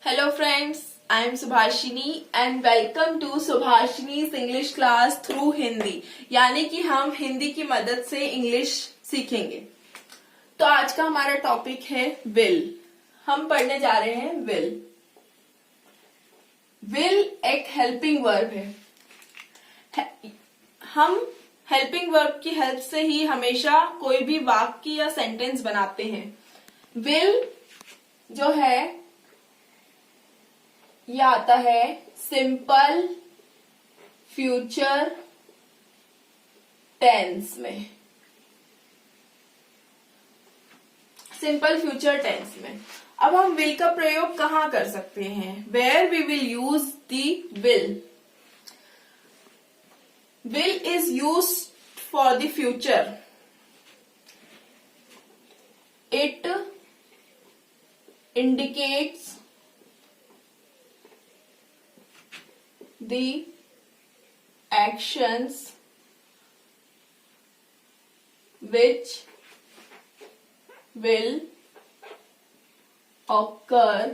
Hello friends, I am Subhashini and welcome to सुभाषिनी's English class through Hindi. यानी कि हम हिंदी की मदद से इंग्लिश सीखेंगे। तो आज का हमारा टॉपिक है विल। हम पढ़ने जा रहे हैं विल। विल एक हेल्पिंग वर्ब है। हम हेल्पिंग वर्ब की हेल्प से ही हमेशा कोई भी वाक्य या सेंटेंस बनाते हैं। विल जो है ये आता है सिंपल फ्यूचर टेंस में। सिंपल फ्यूचर टेंस में अब हम विल का प्रयोग कहां कर सकते हैं? Where we will use the will. Will is use for the future. It indicates the actions which will occur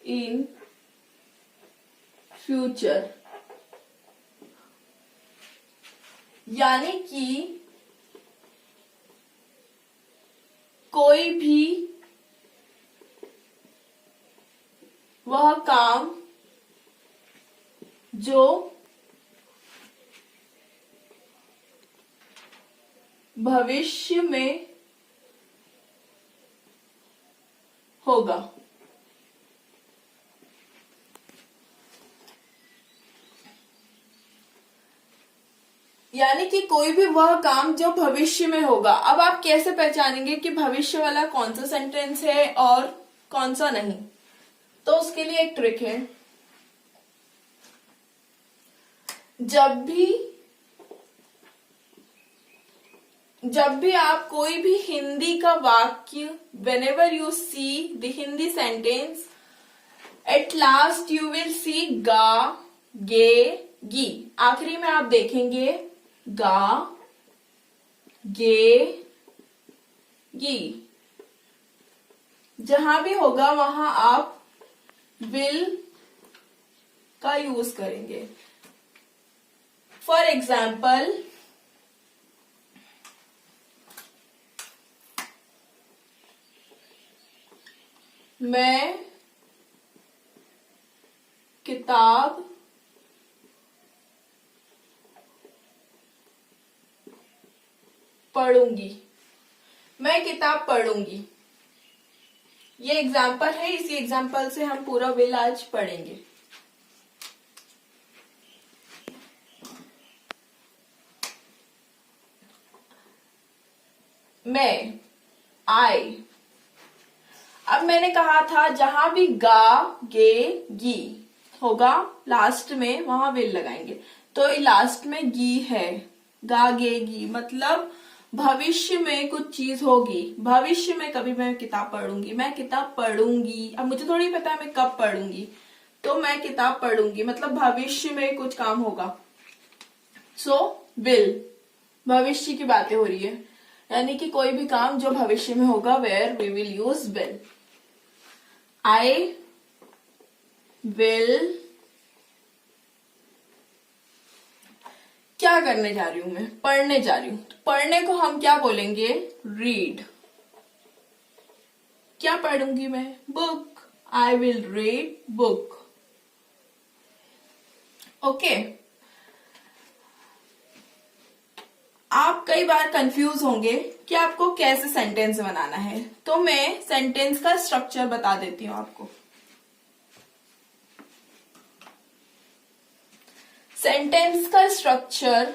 in future। यानी कि कोई भी वह काम जो भविष्य में होगा। यानी कि कोई भी वह काम जो भविष्य में होगा। अब आप कैसे पहचानेंगे कि भविष्य वाला कौन सा सेंटेंस है और कौन सा नहीं? तो उसके लिए एक ट्रिक है। जब भी आप कोई भी हिंदी का वाक्य whenever you see the Hindi sentence at last you will see गा, गे, गी। आखिरी में आप देखेंगे गा, गे, गी। जहां भी होगा वहां आप विल का यूज करेंगे। फॉर एग्जाम्पल मैं किताब पढ़ूंगी। मैं किताब पढ़ूंगी। ये एग्जाम्पल है। इसी एग्जाम्पल से हम पूरा विल आज पढ़ेंगे। मैं आई। अब मैंने कहा था जहां भी गा, गे, गी होगा लास्ट में वहां विल लगाएंगे। तो लास्ट में गी है, गा, गे, गी मतलब भविष्य में कुछ चीज होगी। भविष्य में कभी मैं किताब पढ़ूंगी। मैं किताब पढ़ूंगी। अब मुझे थोड़ी पता है मैं कब पढ़ूंगी। तो मैं किताब पढ़ूंगी मतलब भविष्य में कुछ काम होगा। सो विल भविष्य की बातें हो रही है। यानी कि कोई भी काम जो भविष्य में होगा where we will use will. I will क्या करने जा रही हूं? मैं पढ़ने जा रही हूं। तो पढ़ने को हम क्या बोलेंगे? रीड। क्या पढ़ूंगी मैं? Book. I will read book. Okay. आप कई बार कंफ्यूज होंगे कि आपको कैसे सेंटेंस बनाना है। तो मैं सेंटेंस का स्ट्रक्चर बता देती हूं आपको। सेंटेंस का स्ट्रक्चर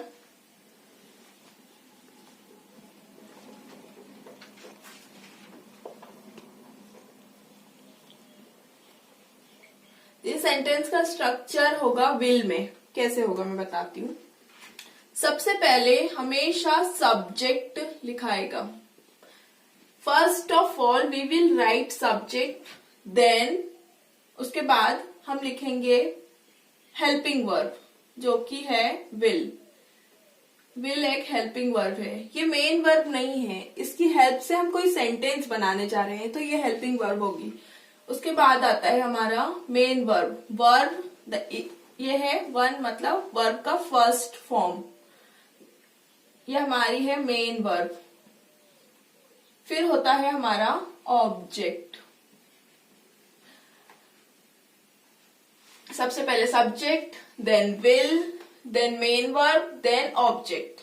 सेंटेंस का स्ट्रक्चर होगा विल में। कैसे होगा मैं बताती हूं। सबसे पहले हमेशा सब्जेक्ट लिखाएगा। First of all we will write subject, then उसके बाद हम लिखेंगे हेल्पिंग वर्ब जो कि है विल। विल एक हेल्पिंग वर्ब है, ये मेन वर्ब नहीं है। इसकी हेल्प से हम कोई सेंटेंस बनाने जा रहे हैं तो ये हेल्पिंग वर्ब होगी। उसके बाद आता है हमारा मेन वर्ब। वर्ब ये है वन, मतलब वर्ब का फर्स्ट फॉर्म, ये हमारी है मेन वर्ब। फिर होता है हमारा ऑब्जेक्ट। सबसे पहले subject, then will, then main verb, then object.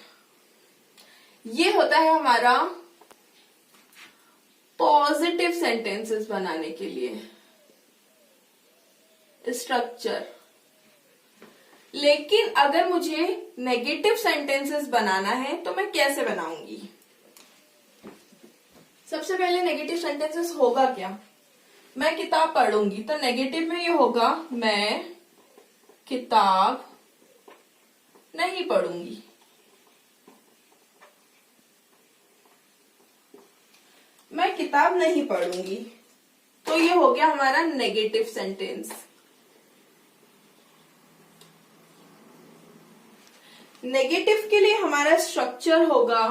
ये होता है हमारा पॉजिटिव सेंटेंसेस बनाने के लिए स्ट्रक्चर। लेकिन अगर मुझे नेगेटिव सेंटेंसेस बनाना है तो मैं कैसे बनाऊंगी? सबसे पहले नेगेटिव सेंटेंसेस होगा क्या? मैं किताब पढ़ूंगी तो नेगेटिव में ये होगा मैं किताब नहीं पढ़ूंगी। मैं किताब नहीं पढ़ूंगी तो ये हो गया हमारा नेगेटिव सेंटेंस। नेगेटिव के लिए हमारा स्ट्रक्चर होगा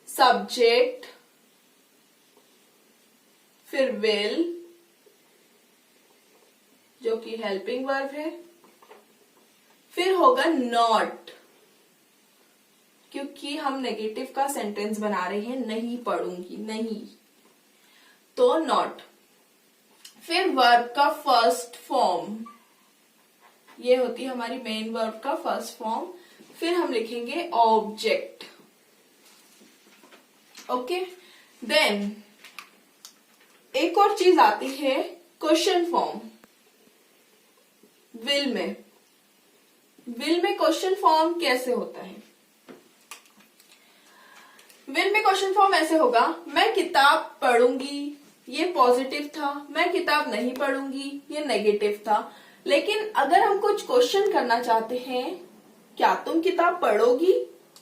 सब्जेक्ट, फिर विल जो कि हेल्पिंग वर्ब है, फिर होगा नॉट, क्योंकि हम नेगेटिव का सेंटेंस बना रहे हैं नहीं पढ़ूंगी, नहीं, तो नॉट। फिर वर्ब का फर्स्ट फॉर्म, ये होती है हमारी मेन वर्ब का फर्स्ट फॉर्म। फिर हम लिखेंगे ऑब्जेक्ट। ओके, देन एक और चीज आती है क्वेश्चन फॉर्म। विल में क्वेश्चन फॉर्म कैसे होता है? विल में क्वेश्चन फॉर्म ऐसे होगा मैं किताब पढ़ूंगी, ये पॉजिटिव था, मैं किताब नहीं पढ़ूंगी, ये नेगेटिव था। लेकिन अगर हम कुछ क्वेश्चन करना चाहते हैं, क्या तुम किताब पढ़ोगी?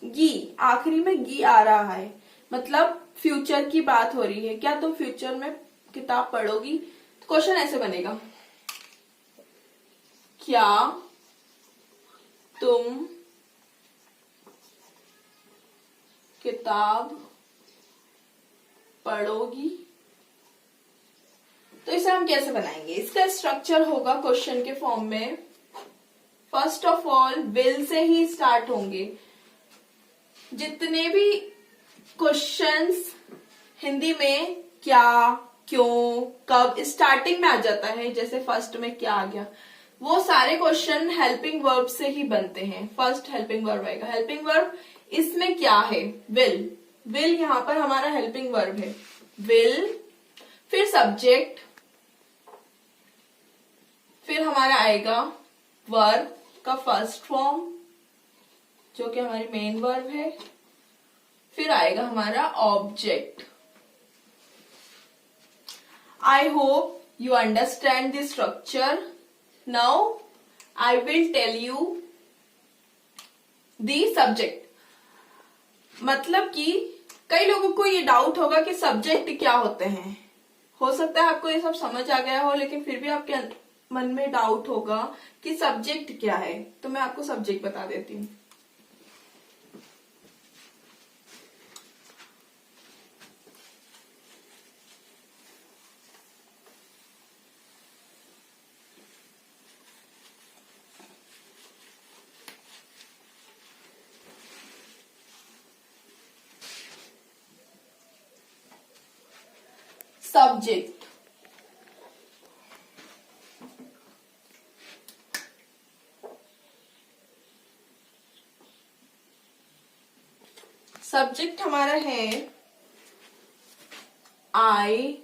गी, आखिरी में गी आ रहा है, मतलब फ्यूचर की बात हो रही है, क्या तुम फ्यूचर में किताब पढ़ोगी? तो क्वेश्चन ऐसे बनेगा, क्या तुम किताब पढ़ोगी? तो इसे हम कैसे बनाएंगे? इसका स्ट्रक्चर होगा क्वेश्चन के फॉर्म में। First of all will say he start होंगे। जितने भी क्वेश्चंस हिंदी में क्या, क्यों, कब स्टार्टिंग में आ जाता है, जैसे फर्स्ट में क्या आ गया, वो सारे क्वेश्चन हेल्पिंग वर्ब से ही बनते हैं। फर्स्ट हेल्पिंग वर्ब आएगा। हेल्पिंग वर्ब इसमें क्या है? विल। विल यहां पर हमारा हेल्पिंग वर्ब है, विल। फिर सब्जेक्ट, फिर हमारा आएगा वर्ब का फर्स्ट फॉर्म जो कि हमारी मेन वर्ब है। फिर आएगा हमारा object. I hope you understand the structure. Now I will tell you the subject. मतलब कि कई लोगों को ये डाउट होगा कि सब्जेक्ट क्या होते हैं। हो सकता है आपको ये सब समझ आ गया हो, लेकिन फिर भी आपके मन में डाउट होगा कि सब्जेक्ट क्या है। तो मैं आपको सब्जेक्ट बता देती हूँ। सब्जेक्ट, सब्जेक्ट हमारा है आई,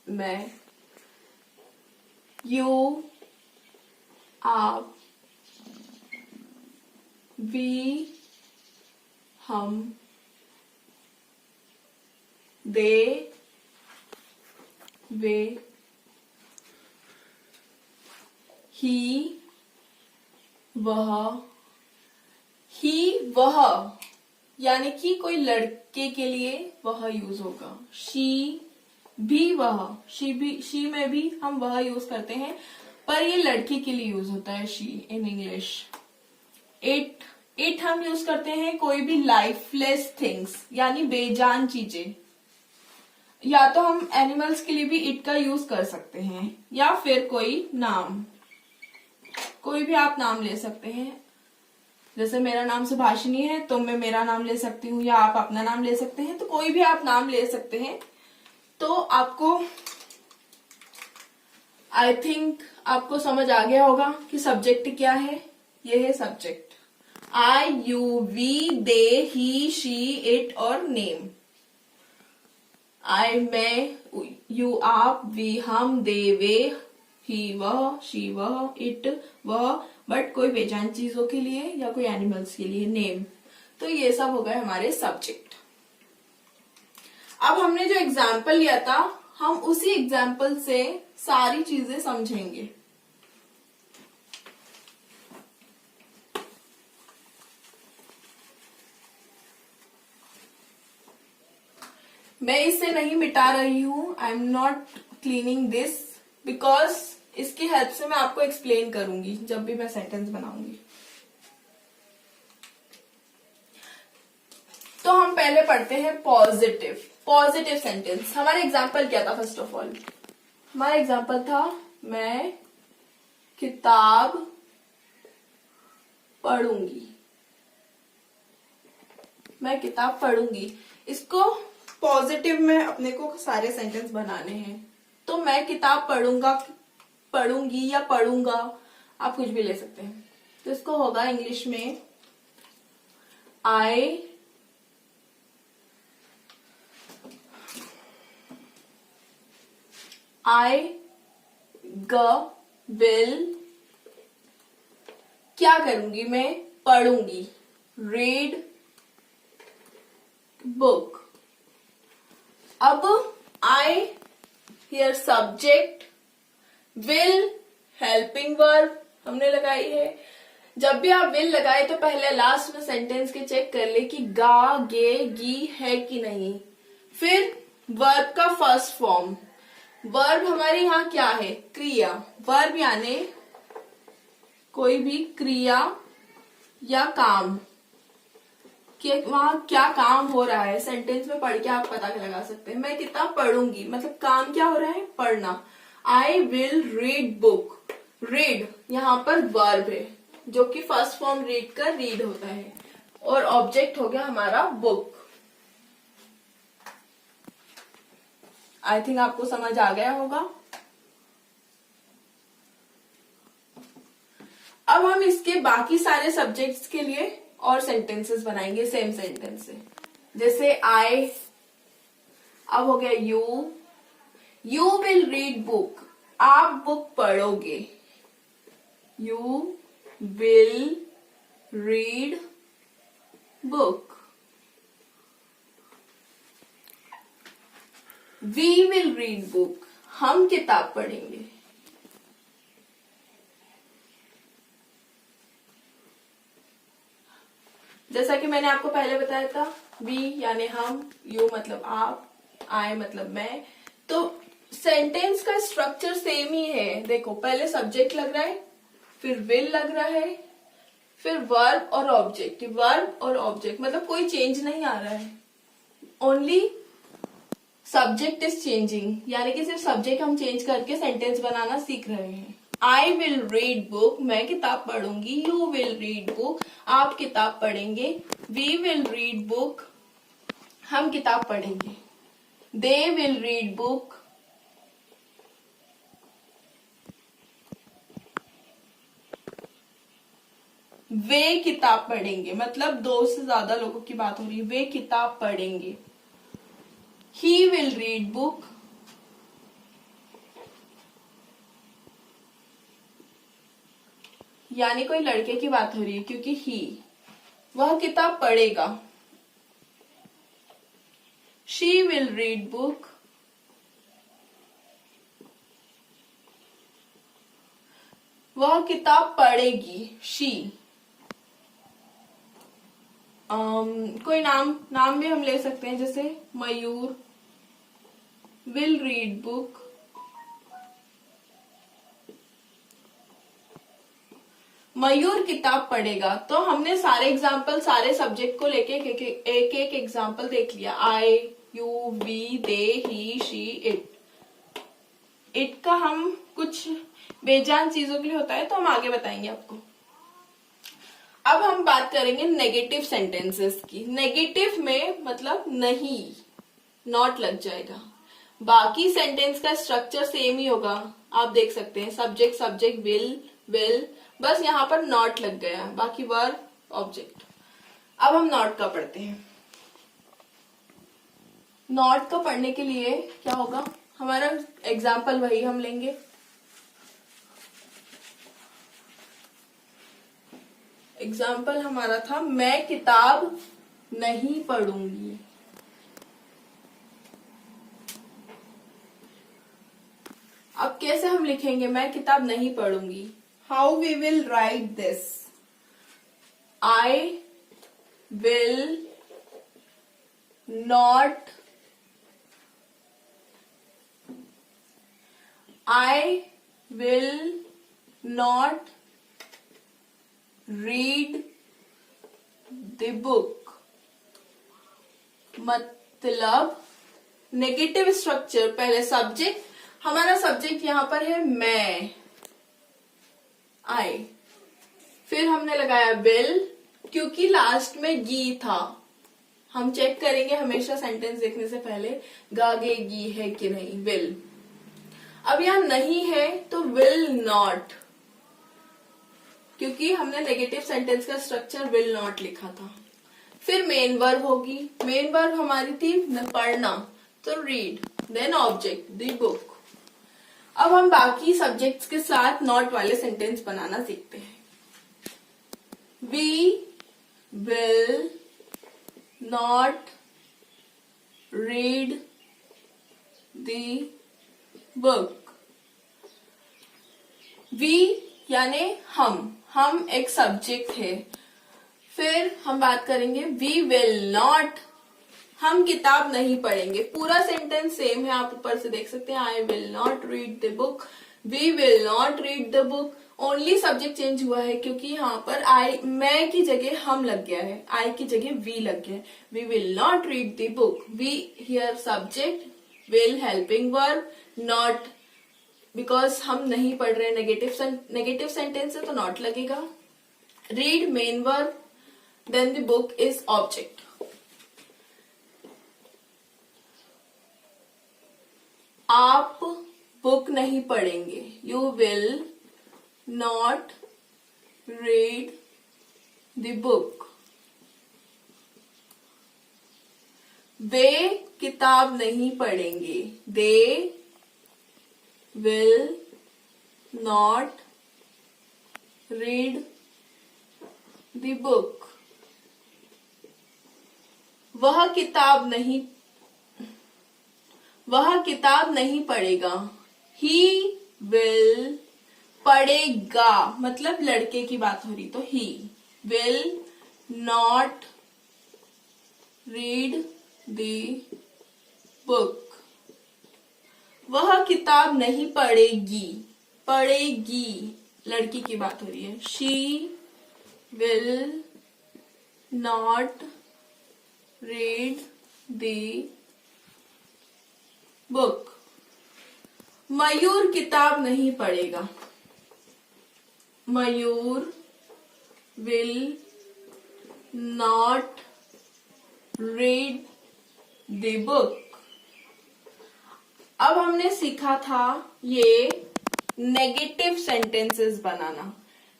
मैं, यू, आप, वी, हम, दे, वे, ही, वह। ही, वह यानी कि कोई लड़के के लिए वह यूज होगा। शी भी, वह, शी में भी हम वह यूज करते हैं, पर ये लड़की के लिए यूज होता है शी इन इंग्लिश। इट हम यूज करते हैं कोई भी लाइफलेस थिंग्स यानी बेजान चीजें। या तो हम एनिमल्स के लिए भी इट का यूज कर सकते हैं, या फिर कोई नाम, कोई भी आप नाम ले सकते हैं। जैसे मेरा नाम सुभाषिनी है तो मैं मेरा नाम ले सकती हूँ, या आप अपना नाम ले सकते हैं, तो कोई भी आप नाम ले सकते हैं। तो आपको आई थिंक आपको समझ आ गया होगा कि सब्जेक्ट क्या है। ये है subject. I, you, we, they, he, she, it और नेम। आई, मैं, यू, आप, वी, हम, दे, वे, ही, वह, शी, वह, इट, वह, बट कोई बेजान चीजों के लिए या कोई एनिमल्स के लिए नेम। तो ये सब हो गए हमारे सब्जेक्ट। अब हमने जो एग्जाम्पल लिया था, हम उसी एग्जाम्पल से सारी चीजें समझेंगे। मैं इसे नहीं मिटा रही हूं, I am not cleaning this, because इसकी हेल्प से मैं आपको एक्सप्लेन करूंगी जब भी मैं सेंटेंस बनाऊंगी। तो हम पहले पढ़ते हैं पॉजिटिव। Positive sentence. हमारा एग्जाम्पल क्या था? फर्स्ट ऑफ ऑल हमारा एग्जाम्पल था, मैं किताब पढ़ूंगी। मैं किताब पढ़ूंगी। इसको पॉजिटिव में अपने को सारे सेंटेंस बनाने हैं। तो मैं किताब पढ़ूंगा, पढ़ूंगी या पढ़ूंगा, आप कुछ भी ले सकते हैं। तो इसको होगा इंग्लिश में I will, क्या करूंगी मैं? पढ़ूंगी। Read book. अब I here subject, will helping verb हमने लगाई है। जब भी आप will लगाए तो पहले लास्ट में सेंटेंस के चेक कर ले कि गा, गे, गी है कि नहीं। फिर वर्ब का फर्स्ट फॉर्म। वर्ब हमारे यहाँ क्या है? क्रिया। वर्ब यानी कोई भी क्रिया या काम, कि वहां क्या काम हो रहा है सेंटेंस में पढ़ के आप पता लगा सकते हैं। मैं किताब पढ़ूंगी मतलब काम क्या हो रहा है? पढ़ना। I will read book. Read यहाँ पर वर्ब है जो कि फर्स्ट फॉर्म रीड का रीड होता है, और ऑब्जेक्ट हो गया हमारा बुक। आई थिंक आपको समझ आ गया होगा। अब हम इसके बाकी सारे सब्जेक्ट्स के लिए और सेंटेंसेस बनाएंगे सेम सेंटेंस से। जैसे आई, अब हो गया यू विल रीड बुक। आप बुक पढ़ोगे। You will read book. We will read book. हम किताब पढ़ेंगे। जैसा कि मैंने आपको पहले बताया था, वी यानी हम, यू मतलब आप, आई मतलब मैं। तो सेंटेंस का स्ट्रक्चर सेम ही है। देखो पहले सब्जेक्ट लग रहा है, फिर विल लग रहा है, फिर वर्ब और ऑब्जेक्ट। वर्ब और ऑब्जेक्ट मतलब कोई चेंज नहीं आ रहा है, ओनली सब्जेक्ट इज चेंजिंग। यानी कि सिर्फ सब्जेक्ट हम चेंज करके सेंटेंस बनाना सीख रहे हैं। आई विल रीड बुक, मैं किताब पढ़ूंगी। यू विल रीड बुक, आप किताब पढ़ेंगे। वी विल रीड बुक, हम किताब पढ़ेंगे। दे विल रीड बुक, वे किताब पढ़ेंगे। मतलब दो से ज्यादा लोगों की बात हो रही है। वे किताब पढ़ेंगे। ही विल रीड बुक, यानी कोई लड़के की बात हो रही है क्योंकि ही, वह किताब पढ़ेगा। शी विल रीड बुक, वह किताब पढ़ेगी। शी कोई नाम भी हम ले सकते हैं, जैसे मयूर विल रीड बुक। मयूर किताब पढ़ेगा। तो हमने सारे एग्जाम्पल सारे सब्जेक्ट को लेके एक एक एग्जाम्पल देख लिया। I, you, we, they, he, she, it. It का हम कुछ बेजान चीजों के लिए होता है तो हम आगे बताएंगे आपको। अब हम बात करेंगे नेगेटिव सेंटेंसेस की। नेगेटिव में मतलब नहीं, नॉट लग जाएगा। बाकी सेंटेंस का स्ट्रक्चर सेम ही होगा, आप देख सकते हैं, सब्जेक्ट सब्जेक्ट विल, बस यहाँ पर नॉट लग गया, बाकी वर्ब ऑब्जेक्ट। अब हम नॉट का पढ़ते हैं। नॉट का पढ़ने के लिए क्या होगा, हमारा एग्जाम्पल वही हम लेंगे। एग्जाम्पल हमारा था मैं किताब नहीं पढ़ूंगी। अब कैसे हम लिखेंगे मैं किताब नहीं पढ़ूंगी? How we will write this? I will not, I will not read the book। मतलब नेगेटिव स्ट्रक्चर, पहले सब्जेक्ट, हमारा सब्जेक्ट यहां पर है मैं, आई, फिर हमने लगाया विल, क्योंकि लास्ट में गी था। हम चेक करेंगे हमेशा सेंटेंस देखने से पहले गा गे गी है कि नहीं, विल। अब यहां नहीं है तो विल नॉट, क्योंकि हमने नेगेटिव सेंटेंस का स्ट्रक्चर विल नॉट लिखा था। फिर मेन वर्ब होगी, मेन वर्ब हमारी थी पढ़ना, तो read, then object the book. अब हम बाकी सब्जेक्ट्स के साथ नॉट वाले सेंटेंस बनाना सीखते हैं। We will not read the book. We यानी हम एक सब्जेक्ट है। फिर हम बात करेंगे वी विल नॉट, हम किताब नहीं पढ़ेंगे। पूरा सेंटेंस सेम है, आप ऊपर से देख सकते हैं, I will not read the book, we will not read the book. Only subject change हुआ है क्योंकि यहाँ पर आई, मैं की जगह हम लग गया है, आई की जगह वी लग गया है। We will not read the book, we here subject, will helping verb, not because हम नहीं पढ़ रहे, नेगेटिव सेंटेंस है तो नॉट लगेगा। Read main verb, then the book is object. आप बुक नहीं पढ़ेंगे, you will not read the book. वे किताब नहीं पढ़ेंगे, दे will not read the book। वह किताब नहीं पढ़ेगा, he will, पढ़ेगा मतलब लड़के की बात हो रही तो he will not read the book। वह किताब नहीं पढ़ेगी, लड़की की बात हो रही है, she will not read the book. Mayur किताब नहीं पढ़ेगा, Mayur will not read the book. अब हमने सीखा था ये नेगेटिव सेंटेंसेस बनाना।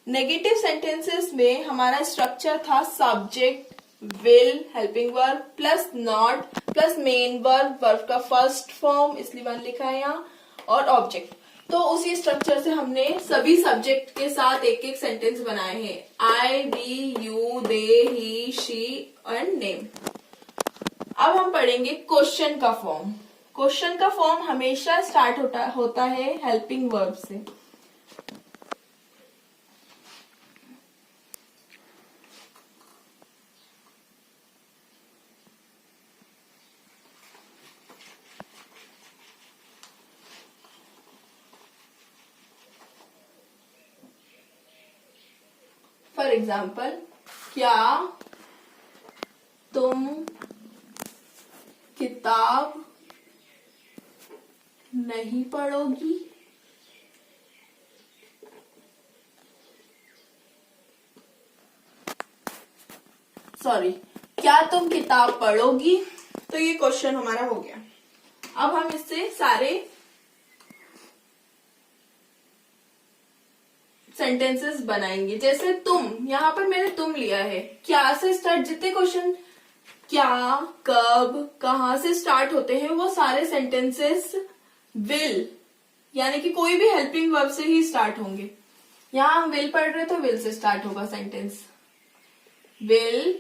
नेगेटिव सेंटेंसेस में हमारा स्ट्रक्चर था subject, will helping verb plus not plus main verb, verb का फर्स्ट फॉर्म इसलिए वन लिखा है यहाँ, और ऑब्जेक्ट। तो उसी स्ट्रक्चर से हमने सभी सब्जेक्ट के साथ एक एक सेंटेंस बनाए हैं, I, we, you, they, he, she and name. अब हम पढ़ेंगे क्वेश्चन का फॉर्म। क्वेश्चन का फॉर्म हमेशा स्टार्ट होता है हेल्पिंग वर्ब से। फॉर एग्जाम्पल, क्या तुम किताब किताब नहीं पढ़ोगी? सॉरी, क्या तुम किताब पढ़ोगी? तो ये क्वेश्चन हमारा हो गया। अब हम इससे सारे सेंटेंसेस बनाएंगे। जैसे तुम, यहां पर मैंने तुम लिया है, क्या से स्टार्ट, जितने क्वेश्चन क्या, कब, कहां से स्टार्ट होते हैं वो सारे सेंटेंसेस विल, यानी कि कोई भी हेल्पिंग वर्ब से ही स्टार्ट होंगे। यहां हम विल पढ़ रहे हैं तो विल से स्टार्ट होगा सेंटेंस। विल,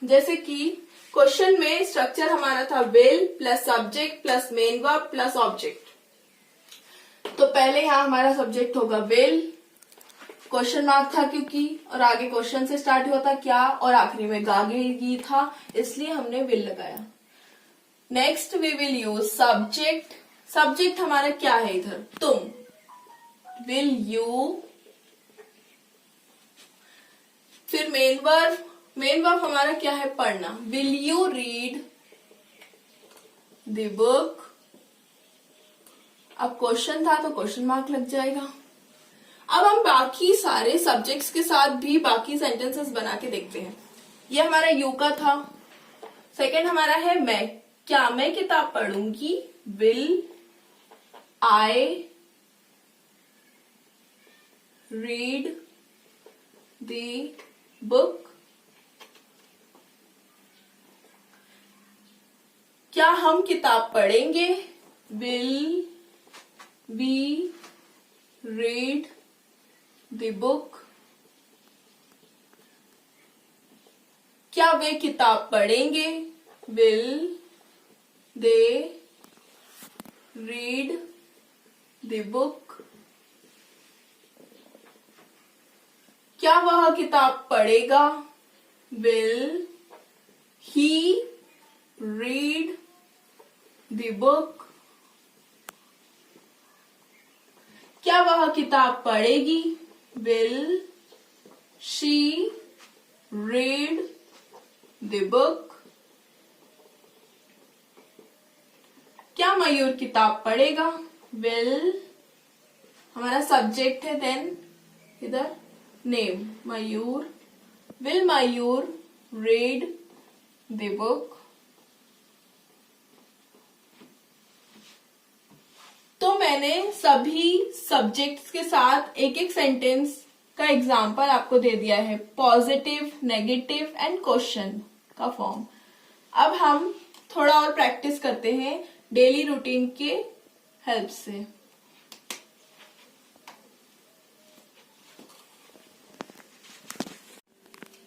जैसे कि क्वेश्चन में स्ट्रक्चर हमारा था will plus subject plus main verb plus object. तो पहले यहां हमारा सब्जेक्ट होगा विल, क्वेश्चन मार्क था क्योंकि, और आगे क्वेश्चन से स्टार्ट हुआ था क्या, और आखिरी में गागेगी था, इसलिए हमने विल लगाया। Next we will use subject. Subject हमारा क्या है इधर? तुम। विल यू, फिर मेन वर्ब। मेन वर्ब हमारा क्या है? पढ़ना। Will you read the book? अब क्वेश्चन था तो क्वेश्चन मार्क लग जाएगा। अब हम बाकी सारे सब्जेक्ट्स के साथ भी बाकी सेंटेंसेस बना के देखते हैं। ये हमारा यू का था। सेकंड हमारा है मैं। क्या मैं किताब पढ़ूंगी? Will I read the book? क्या हम किताब पढ़ेंगे? Will we read the book? क्या वे किताब पढ़ेंगे? Will they read the book? क्या वह किताब पढ़ेगा? Will he read the book? क्या वह किताब पढ़ेगी? Will she read the book? क्या मयूर किताब पढ़ेगा? विल, हमारा सब्जेक्ट है, देन इधर name Mayur. Will Mayur read the book? तो मैंने सभी सब्जेक्ट्स के साथ एक एक सेंटेंस का एग्जाम्पल आपको दे दिया है, पॉजिटिव, नेगेटिव एंड क्वेश्चन का फॉर्म। अब हम थोड़ा और प्रैक्टिस करते हैं डेली रूटीन के हेल्प से।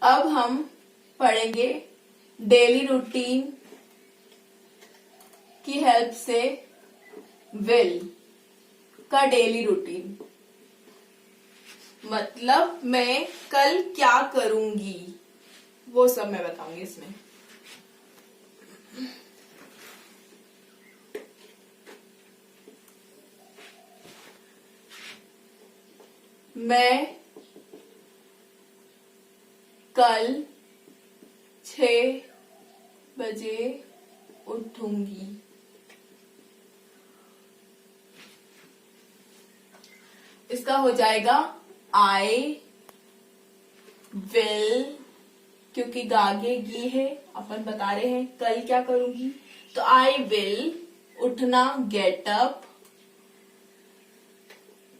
अब हम पढ़ेंगे डेली रूटीन की हेल्प से विल का डेली रूटीन। मतलब मैं कल क्या करूंगी वो सब मैं बताऊंगी इसमें। मैं कल 6 बजे उठूंगी। इसका हो जाएगा आई विल, क्योंकि गागे गी है, अपन बता रहे हैं कल क्या करूंगी, तो आई विल उठना, गेट अप।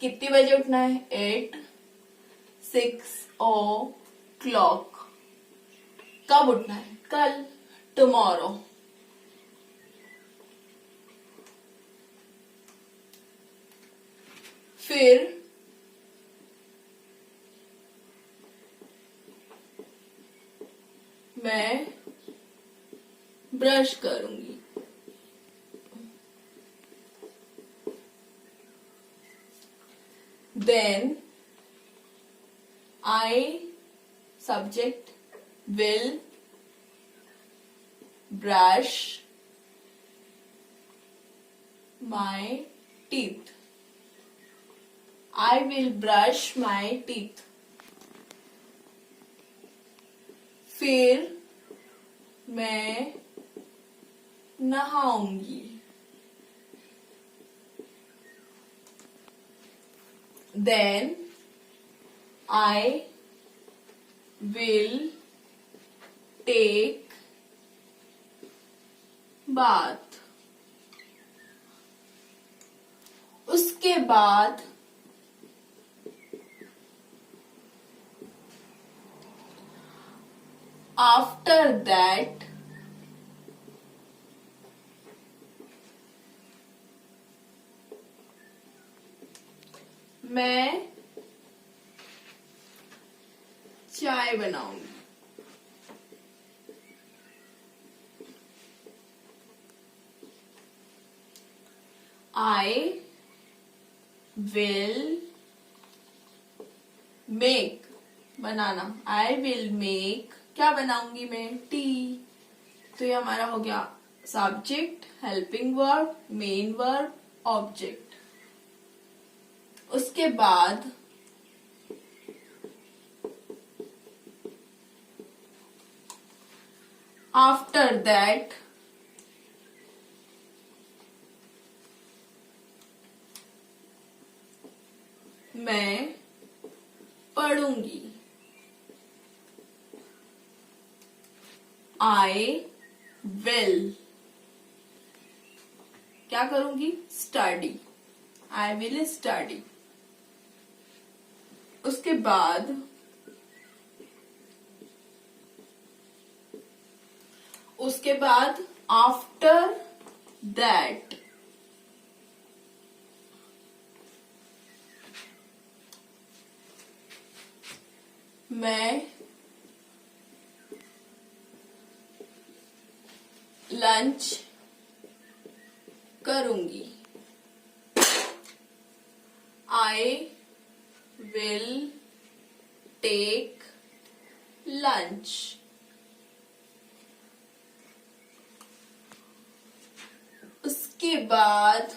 कितनी बजे उठना है? 8, 6 o'clock। कब उठना है? कल, टुमारो। फिर मैं ब्रश करूंगी। Then I subject will brush my teeth. I will brush my teeth. फिर मैं नहाऊंगी. Then I will take bath. उसके बाद after that मैं चाय बनाऊंगी. I will make banana. I will make क्या बनाऊंगी मैं? टी. तो ये हमारा हो गया subject, helping verb, main verb, object. उसके बाद आफ्टर दैट मैं पढ़ूंगी. आई विल क्या करूंगी? स्टडी. I will study. उसके बाद आफ्टर दैट मैं लंच करूंगी. I will take lunch. उसके बाद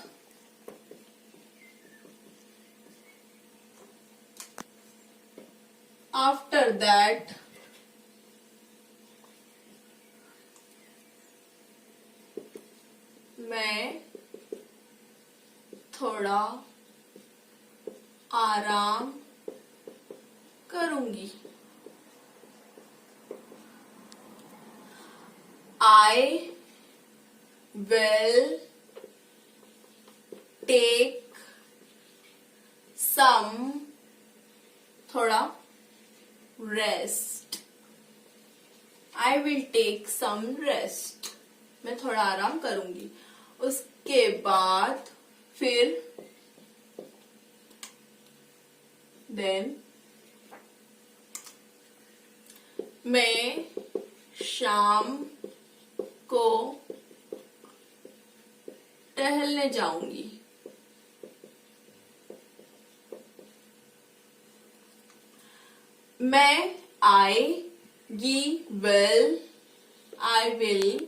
आफ्टर दैट मैं थोड़ा आराम करूंगी. आई विल टेक सम थोड़ा rest. I will take some rest. मैं थोड़ा आराम करूंगी. उसके बाद फिर देन मैं शाम को टहलने जाऊंगी. मैं आई विल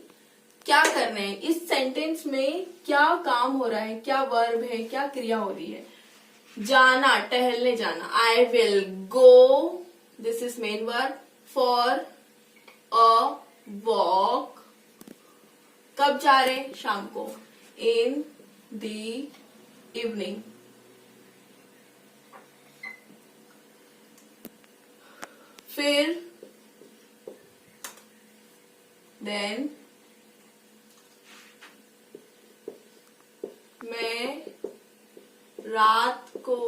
क्या कर रहे हैं? इस सेंटेंस में क्या काम हो रहा है? क्या वर्ब है? क्या क्रिया हो रही है? जाना, टहलने जाना. I will go, this is main verb, for a walk. कब जा रहे हैं? शाम को. In the evening. फिर देन मैं रात को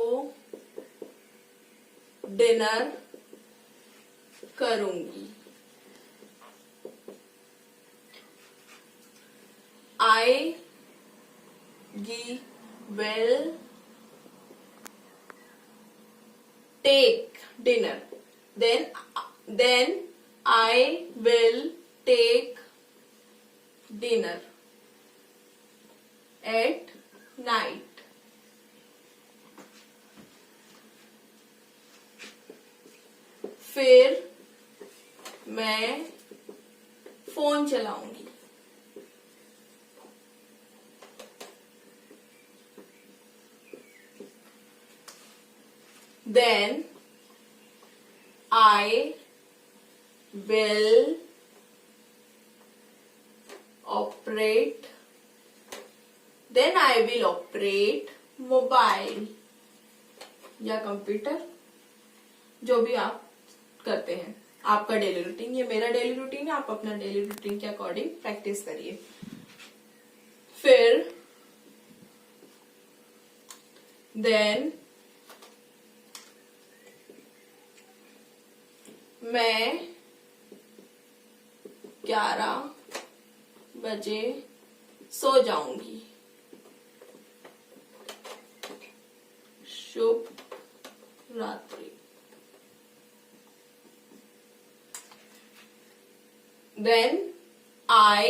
डिनर करूंगी. I will take dinner. Then I will take dinner at night. फिर मैं फोन चलाऊंगी. Then I will operate, then I will operate mobile या कंप्यूटर, जो भी आप करते हैं, आपका डेली रूटीन। ये मेरा डेली रूटीन है, आप अपना डेली रूटीन के अकॉर्डिंग प्रैक्टिस करिए। फिर देन मैं 11 बजे सो जाऊंगी। शुभ रात्रि। Then I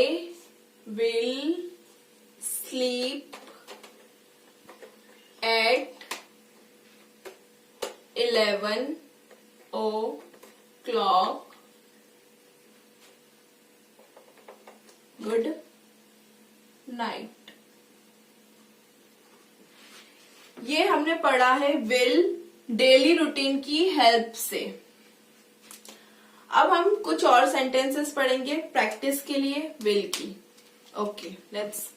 will sleep at 11 o'clock. Good night. ये हमने पढ़ा है विल डेली रूटीन की हेल्प से। अब हम कुछ और सेंटेंसेस पढ़ेंगे प्रैक्टिस के लिए विल की। Okay, let's.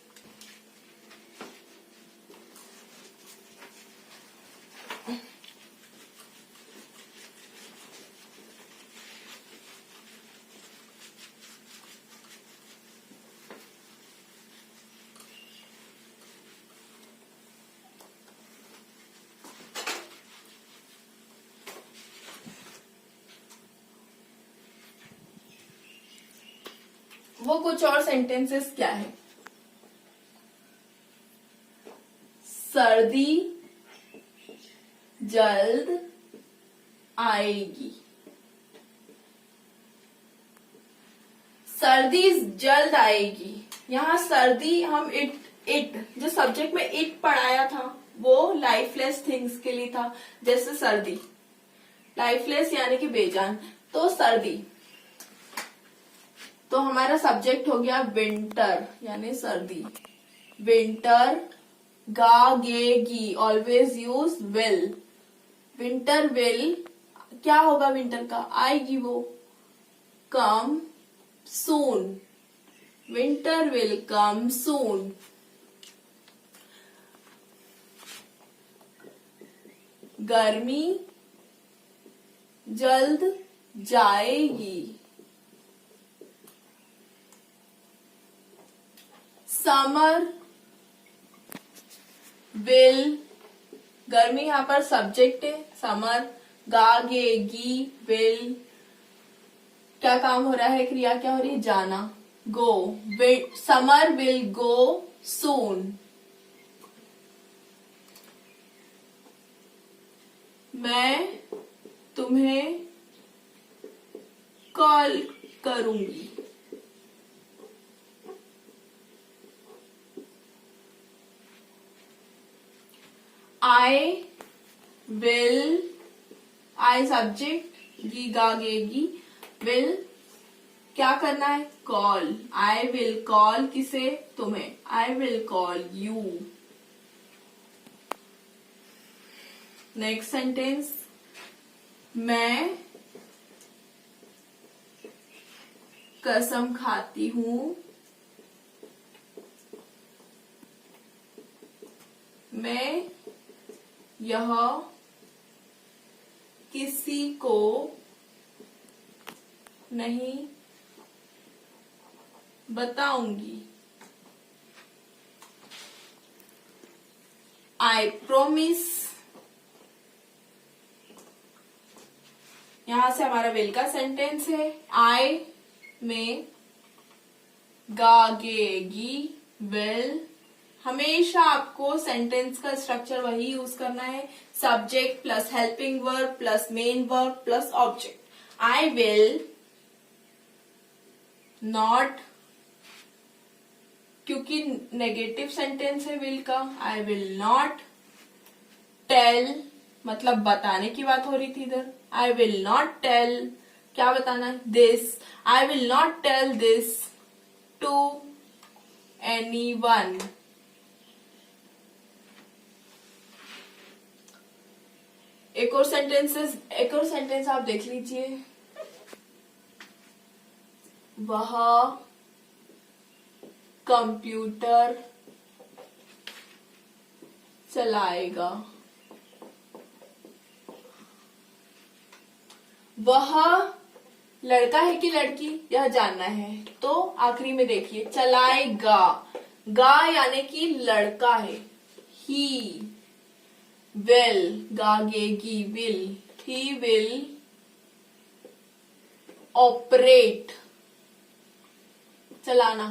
वो कुछ और सेंटेंसेस क्या है? सर्दी जल्द आएगी। सर्दी जल्द आएगी। यहाँ सर्दी हम इट जो सब्जेक्ट में इट पढ़ाया था वो लाइफलेस थिंग्स के लिए था। जैसे सर्दी, लाइफलेस यानी कि बेजान, तो सर्दी। तो हमारा सब्जेक्ट हो गया विंटर यानी सर्दी। विंटर, गा गे गी, always use will. Winter will, क्या होगा विंटर का? आएगी वो। कम सून, विंटर विल कम सून। गर्मी जल्द जाएगी। समर विल, गर्मी यहां पर सब्जेक्ट है, समर, गागेगी विल, क्या काम हो रहा है, क्रिया क्या हो रही है, जाना, गो। समर विल गो सून। मैं तुम्हें कॉल करूंगी। I will, I सब्जेक्ट, गी गागेगी, will क्या करना है, कॉल। I will call किसे, तुम्हें। I will call you। Next sentence, मैं कसम खाती हूं, मैं यह किसी को नहीं बताऊंगी। आई प्रोमिस, यहां से हमारा विल का सेंटेंस है। आई में गागेगी विल। हमेशा आपको सेंटेंस का स्ट्रक्चर वही यूज करना है, subject plus helping verb plus main verb plus object. I will not, क्योंकि नेगेटिव सेंटेंस है विल का, आई विल नॉट टेल, मतलब बताने की बात हो रही थी इधर। आई विल नॉट टेल, क्या बताना है, this. I will not tell this to anyone. एक और सेंटेंस आप देख लीजिए। वह कंप्यूटर चलाएगा। वह लड़का है कि लड़की, यह जानना है। तो आखिरी में देखिए, चलाएगा, गा यानी कि लड़का है। ही विल, गागेगी, विल, ही विल ऑपरेट, चलाना,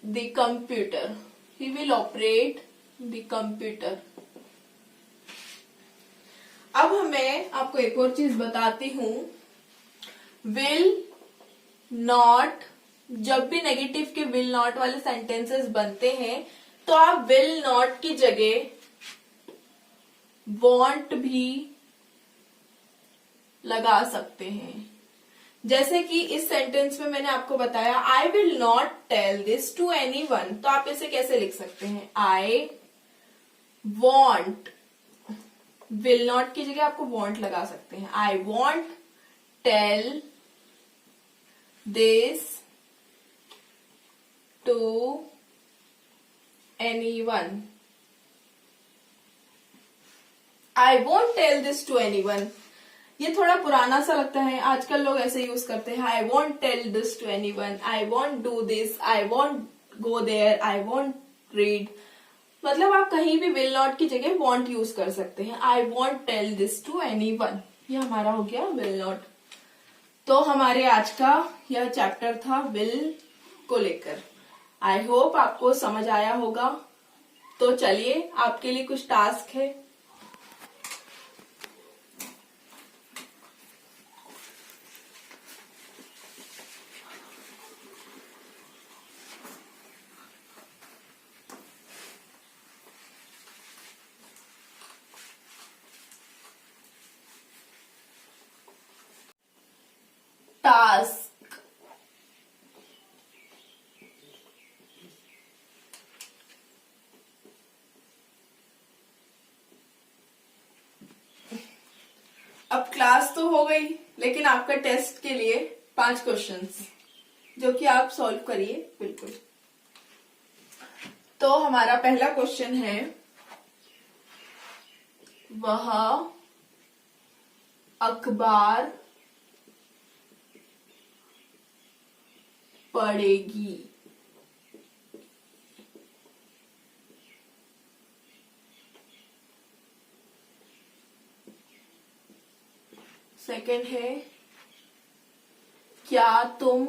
the computer, he will operate the computer. अब मैं आपको एक और चीज बताती हूं। विल नॉट, जब भी नेगेटिव के विल नॉट वाले सेंटेंसेस बनते हैं तो आप विल नॉट की जगह वॉन्ट भी लगा सकते हैं। जैसे कि इस सेंटेंस में मैंने आपको बताया, I will not tell this to anyone, तो आप इसे कैसे लिख सकते हैं? आई वॉन्ट, विल नॉट की जगह आपको वॉन्ट लगा सकते हैं। I won't tell this to anyone, I won't tell this to anyone. ये थोड़ा पुराना सा लगता है, आजकल लोग ऐसे यूज करते हैं, I won't tell this to anyone, I won't do this, I won't go there, I won't read. मतलब आप कहीं भी विल नॉट की जगह वॉन्ट यूज कर सकते हैं। I won't tell this to anyone, ये हमारा हो गया विल नॉट। तो हमारे आज का यह चैप्टर था विल को लेकर। आई होप आपको समझ आया होगा। तो चलिए, आपके लिए कुछ टास्क है। टास्क, अब क्लास तो हो गई, लेकिन आपका टेस्ट के लिए 5 क्वेश्चंस जो कि आप सॉल्व करिए बिल्कुल। तो हमारा पहला क्वेश्चन है, वह अखबार पढ़ेगी। सेकंड है, क्या तुम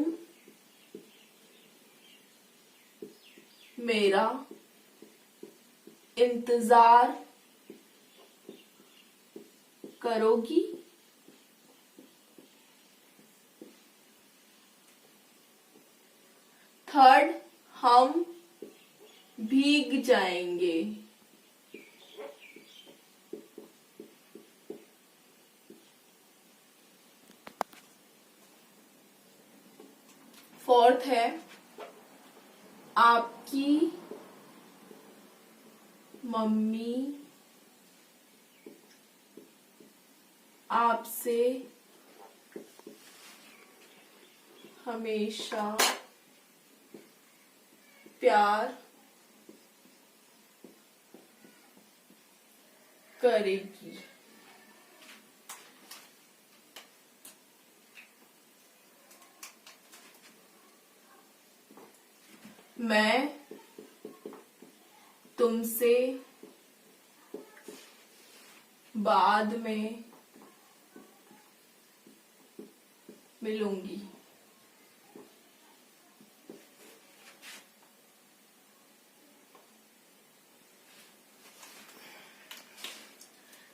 मेरा इंतजार करोगी? थर्ड, हम भीग जाएंगे। फोर्थ है, आपकी मम्मी आपसे हमेशा प्यार करेगी। मैं तुमसे बाद में मिलूंगी।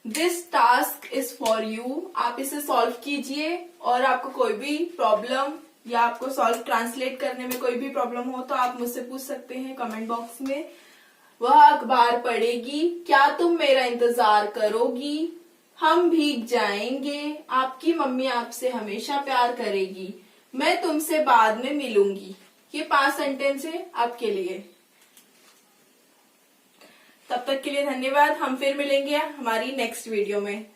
This task is for you. आप इसे सॉल्व कीजिए, और आपको कोई भी प्रॉब्लम या आपको सॉल्व ट्रांसलेट करने में कोई भी प्रॉब्लम हो तो आप मुझसे पूछ सकते हैं कमेंट बॉक्स में। वह अखबार पढ़ेगी, क्या तुम मेरा इंतजार करोगी, हम भीग जाएंगे, आपकी मम्मी आपसे हमेशा प्यार करेगी, मैं तुमसे बाद में मिलूंगी। ये 5 सेंटेंस है आपके लिए। तब तक के लिए धन्यवाद। हम फिर मिलेंगे हमारी नेक्स्ट वीडियो में।